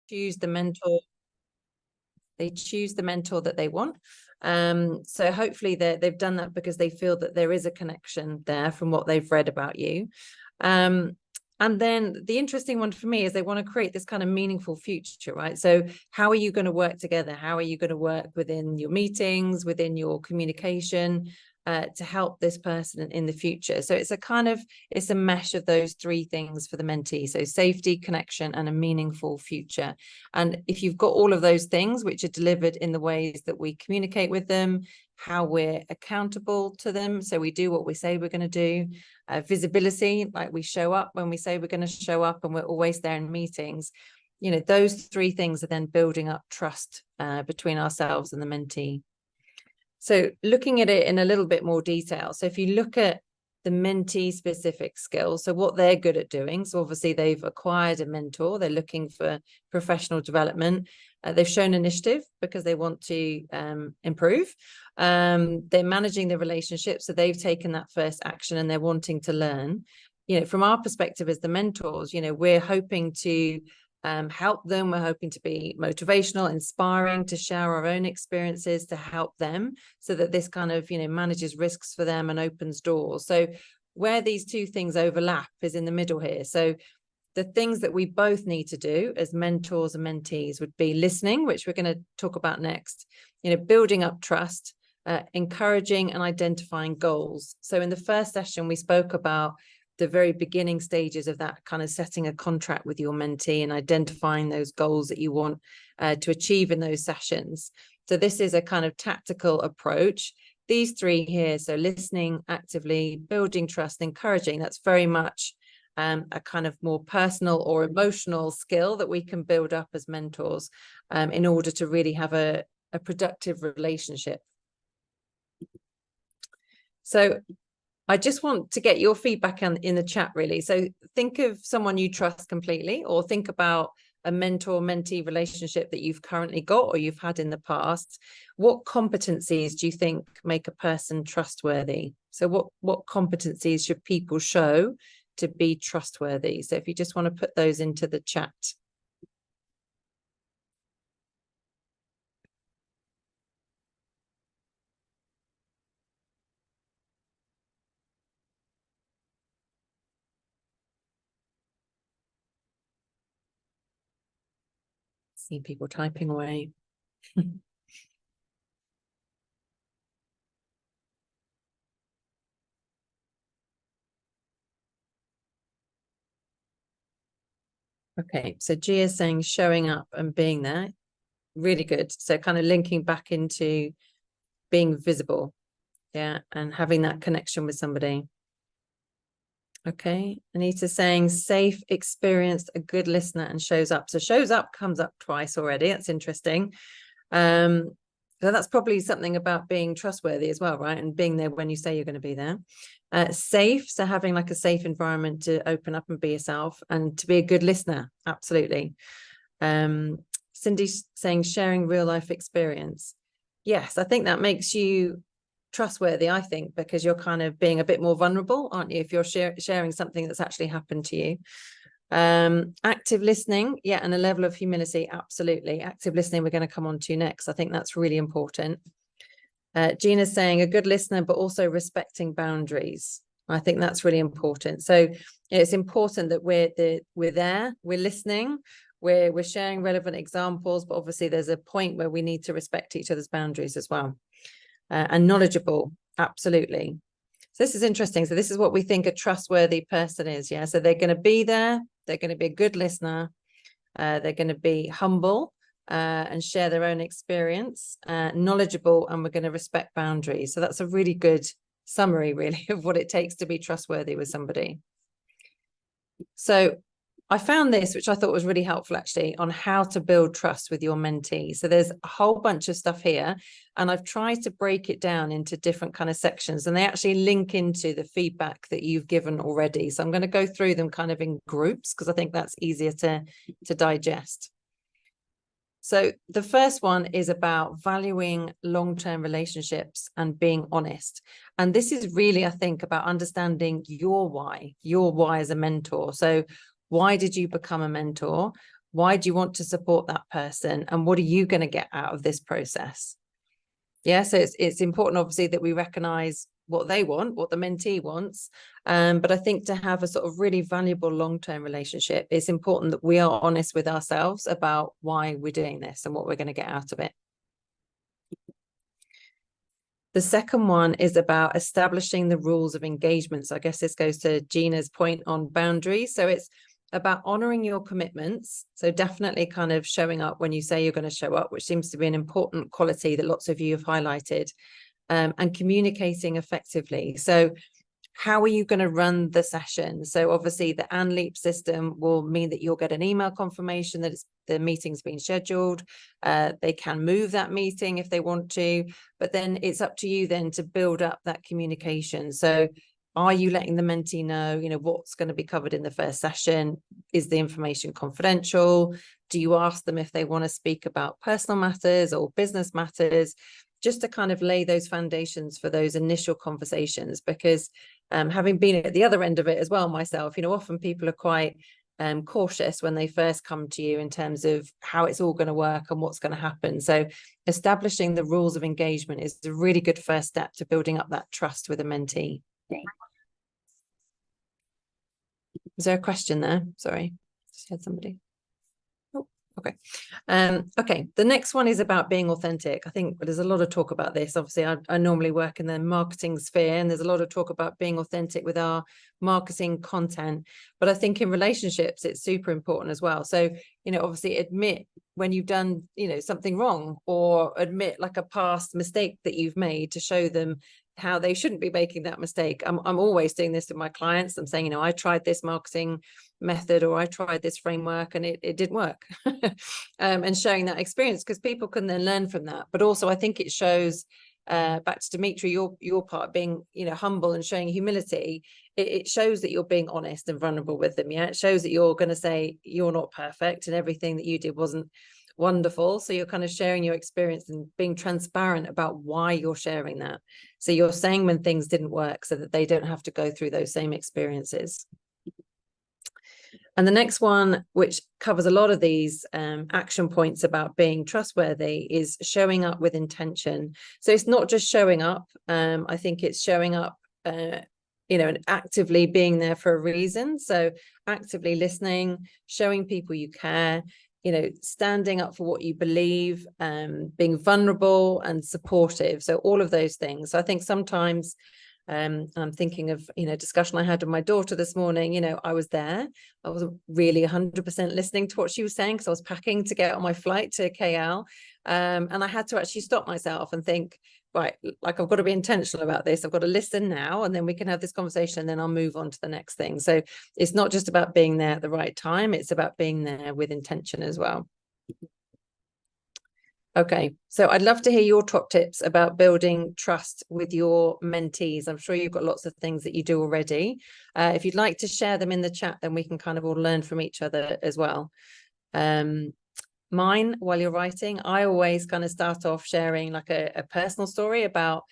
choose the mentor. They choose the mentor that they want. So hopefully they've done that because they feel that there is a connection there from what they've read about you. And then the interesting one for me is they want to create this kind of meaningful future, right? So how are you going to work together? How are you going to work within your meetings, within your communication, to help this person in the future? So it's a mesh of those three things for the mentee. So safety, connection, and a meaningful future. And if you've got all of those things, which are delivered in the ways that we communicate with them, how we're accountable to them, so we do what we say we're going to do, visibility, like we show up when we say we're going to show up and we're always there in meetings, those three things are then building up trust between ourselves and the mentee. So looking at it in a little bit more detail, so if you look at the mentee specific skills, so what they're good at doing, so obviously they've acquired a mentor, they're looking for professional development, they've shown initiative because they want to improve, they're managing the relationship, so they've taken that first action and they're wanting to learn. From our perspective as the mentors, we're hoping to help them, we're hoping to be motivational, inspiring, to share our own experiences to help them, so that this kind of manages risks for them and opens doors. So where these two things overlap is in the middle here. So the things that we both need to do as mentors and mentees would be listening, which we're going to talk about next, building up trust, encouraging and identifying goals. So in the first session, we spoke about the very beginning stages of that, kind of setting a contract with your mentee and identifying those goals that you want to achieve in those sessions. So this is a kind of tactical approach. These three here, so listening actively, building trust, encouraging, that's very much a kind of more personal or emotional skill that we can build up as mentors in order to really have a productive relationship. So I just want to get your feedback in the chat, really. So think of someone you trust completely, or think about a mentor-mentee relationship that you've currently got or you've had in the past. What competencies do you think make a person trustworthy? So what competencies should people show to be trustworthy? So if you just want to put those into the chat. See people typing away. Okay, so Gia is saying showing up and being there. Really good. So kind of linking back into being visible, yeah, and having that connection with somebody. Okay, Anita saying safe, experienced, a good listener, and shows up. So shows up comes up twice already. That's interesting. So that's probably something about being trustworthy as well, right? And being there when you say you're going to be there. Safe, so having like a safe environment to open up and be yourself, and to be a good listener. Absolutely. Cindy saying sharing real life experience. Yes, I think that makes you trustworthy, I think, because you're kind of being a bit more vulnerable, aren't you, if you're sharing something that's actually happened to you. Active listening, yeah, and a level of humility. Absolutely. Active listening we're going to come on to next. I think that's really important. Gina's saying a good listener, but also respecting boundaries. I think that's really important. So it's important that we're there, we're listening, we're sharing relevant examples, but obviously there's a point where we need to respect each other's boundaries as well. And knowledgeable, absolutely. So this is interesting. So this is what we think a trustworthy person is, yeah? So they're going to be there, they're going to be a good listener, they're going to be humble and share their own experience, knowledgeable, and we're going to respect boundaries. So that's a really good summary, really, of what it takes to be trustworthy with somebody. So I found this, which I thought was really helpful, actually, on how to build trust with your mentee. So there's a whole bunch of stuff here, and I've tried to break it down into different kind of sections, and they actually link into the feedback that you've given already. So I'm going to go through them kind of in groups, because I think that's easier to digest. So the first one is about valuing long-term relationships and being honest. And this is really, I think, about understanding your why as a mentor. So why did you become a mentor? Why do you want to support that person? And what are you going to get out of this process? Yeah, so it's important, obviously, that we recognize what they want, what the mentee wants. But I think to have a sort of really valuable long-term relationship, it's important that we are honest with ourselves about why we're doing this and what we're going to get out of it. The second one is about establishing the rules of engagement. So I guess this goes to Gina's point on boundaries. So it's about honoring your commitments. So definitely kind of showing up when you say you're going to show up, which seems to be an important quality that lots of you have highlighted, and communicating effectively. So how are you going to run the session? So obviously the Anleap system will mean that you'll get an email confirmation that the meeting's been scheduled. They can move that meeting if they want to, but then it's up to you then to build up that communication. So are you letting the mentee know, what's going to be covered in the first session? Is the information confidential? Do you ask them if they want to speak about personal matters or business matters? Just to kind of lay those foundations for those initial conversations, because having been at the other end of it as well myself, often people are quite cautious when they first come to you in terms of how it's all going to work and what's going to happen. So establishing the rules of engagement is a really good first step to building up that trust with a mentee. Is there a question there? Sorry, just had somebody. Okay. Okay. The next one is about being authentic. I think there's a lot of talk about this. Obviously, I normally work in the marketing sphere, and there's a lot of talk about being authentic with our marketing content. But I think in relationships, it's super important as well. So, obviously admit when you've done, something wrong, or admit like a past mistake that you've made to show them how they shouldn't be making that mistake. I'm always doing this with my clients. I'm saying, I tried this marketing method, or I tried this framework and it didn't work. And showing that experience, because people can then learn from that. But also I think it shows, back to Dimitri, your part being, humble and showing humility. It shows that you're being honest and vulnerable with them. Yeah, it shows that you're going to say you're not perfect and everything that you did wasn't wonderful. So you're kind of sharing your experience and being transparent about why you're sharing that. So you're saying when things didn't work so that they don't have to go through those same experiences. And the next one, which covers a lot of these action points about being trustworthy, is showing up with intention. So it's not just showing up. I think it's showing up, and actively being there for a reason. So actively listening, showing people you care, standing up for what you believe, being vulnerable and supportive. So all of those things. So I think sometimes, I'm thinking of, discussion I had with my daughter this morning. I was there. I wasn't really 100% listening to what she was saying because I was packing to get on my flight to KL. And I had to actually stop myself and think, right, like I've got to be intentional about this. I've got to listen now, and then we can have this conversation, and then I'll move on to the next thing. So it's not just about being there at the right time. It's about being there with intention as well. Okay, so I'd love to hear your top tips about building trust with your mentees. I'm sure you've got lots of things that you do already. If you'd like to share them in the chat, then we can kind of all learn from each other as well. Mine, while you're writing, I always kind of start off sharing like a personal story about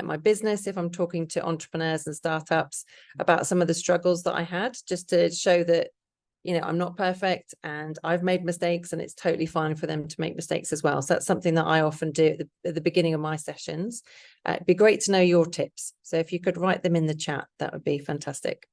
my business, if I'm talking to entrepreneurs and startups, about some of the struggles that I had, just to show that I'm not perfect and I've made mistakes, and it's totally fine for them to make mistakes as well. So that's something that I often do at the beginning of my sessions. It'd be great to know your tips. So if you could write them in the chat, that would be fantastic.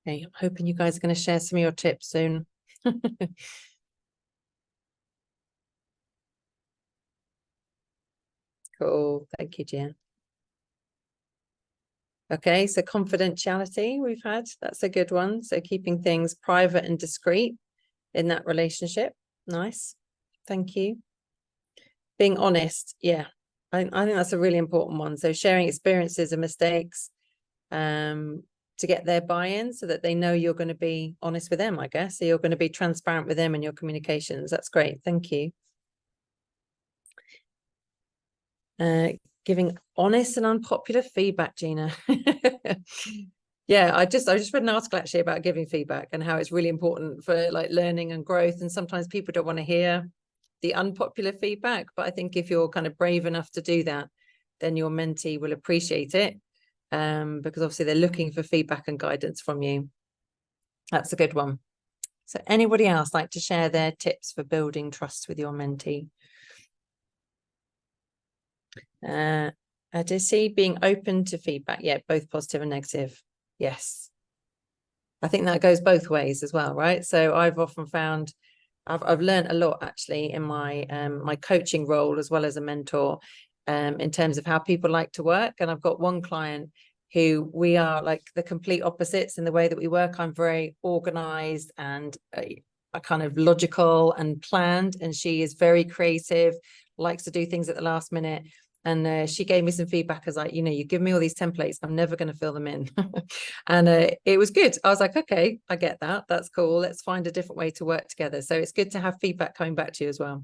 Okay, I'm hoping you guys are going to share some of your tips soon. Cool. Thank you, Jen. Okay, so confidentiality we've had, that's a good one. So keeping things private and discreet in that relationship. Nice. Thank you. Being honest. Yeah, I think that's a really important one. So sharing experiences and mistakes to get their buy-in so that they know you're going to be honest with them, I guess. So you're going to be transparent with them in your communications. That's great. Thank you. Giving honest and unpopular feedback, Gina. Yeah, I just read an article actually about giving feedback and how it's really important for like learning and growth. And sometimes people don't want to hear the unpopular feedback, but I think if you're kind of brave enough to do that, then your mentee will appreciate it, because obviously they're looking for feedback and guidance from you. That's a good one. So anybody else like to share their tips for building trust with your mentee? Odyssey, being open to feedback. Yeah, both positive and negative. Yes. I think that goes both ways as well, right? So I've often found I've learned a lot actually in my my coaching role as well as a mentor, in terms of how people like to work. And I've got one client who we are like the complete opposites in the way that we work. I'm very organized and a kind of logical and planned, and she is very creative, likes to do things at the last minute. And she gave me some feedback as like, you give me all these templates, I'm never going to fill them in. And it was good. I was like, okay, I get that. That's cool. Let's find a different way to work together. So it's good to have feedback coming back to you as well.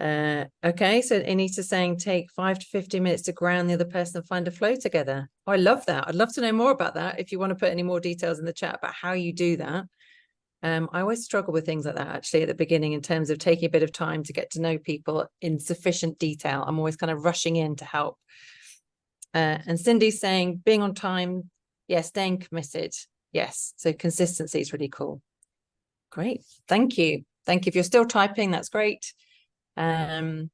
Okay, so Anita saying take 5 to 15 minutes to ground the other person and find a flow together. Oh, I love that. I'd love to know more about that. If you want to put any more details in the chat about how you do that. I always struggle with things like that actually at the beginning in terms of taking a bit of time to get to know people in sufficient detail. I'm always kind of rushing in to help. And Cindy's saying being on time. Yes, staying committed. Yes, so consistency is really cool. Great, thank you. Thank you. If you're still typing, that's great. Oh,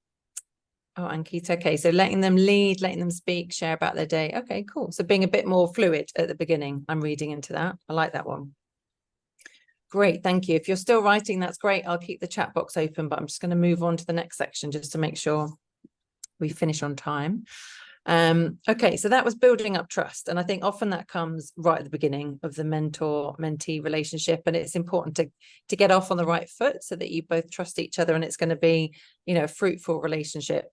Ankita, okay, so letting them lead, letting them speak, share about their day. Okay, cool. So being a bit more fluid at the beginning. I'm reading into that. I like that one. Great, thank you. If you're still writing, that's great. I'll keep the chat box open, but I'm just going to move on to the next section just to make sure we finish on time. Okay, so that was building up trust. And I think often that comes right at the beginning of the mentor-mentee relationship. And it's important to get off on the right foot so that you both trust each other and it's going to be, a fruitful relationship.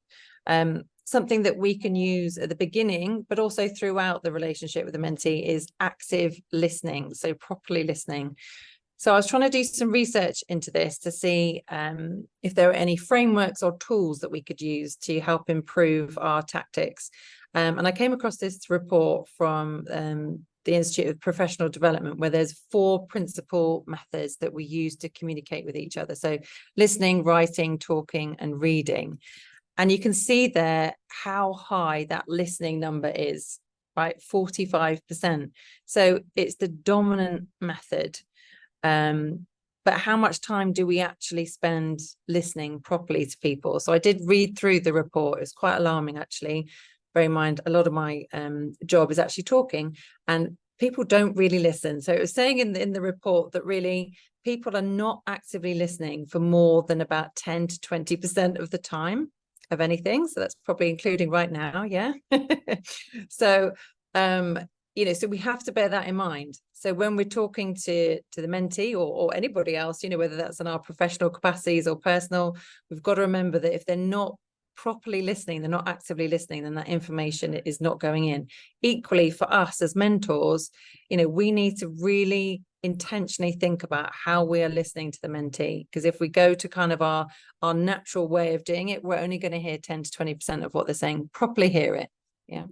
Something that we can use at the beginning, but also throughout the relationship with the mentee is active listening. So properly listening. So I was trying to do some research into this to see if there are any frameworks or tools that we could use to help improve our tactics. And I came across this report from the Institute of Professional Development, where there's 4 principal methods that we use to communicate with each other. So listening, writing, talking, and reading. And you can see there how high that listening number is, right? 45%. So it's the dominant method. But how much time do we actually spend listening properly to people? So I did read through the report. It's quite alarming, actually. Bear in mind, a lot of my job is actually talking, and people don't really listen. So it was saying in the report that really people are not actively listening for more than about 10 to 20% of the time of anything. So that's probably including right now. Yeah. So so we have to bear that in mind. So when we're talking to the mentee or anybody else, whether that's in our professional capacities or personal, we've got to remember that if they're not properly listening, they're not actively listening, then that information is not going in. Equally for us as mentors, we need to really intentionally think about how we are listening to the mentee, because if we go to kind of our natural way of doing it, we're only going to hear 10 to 20% of what they're saying. Properly hear it. Yeah.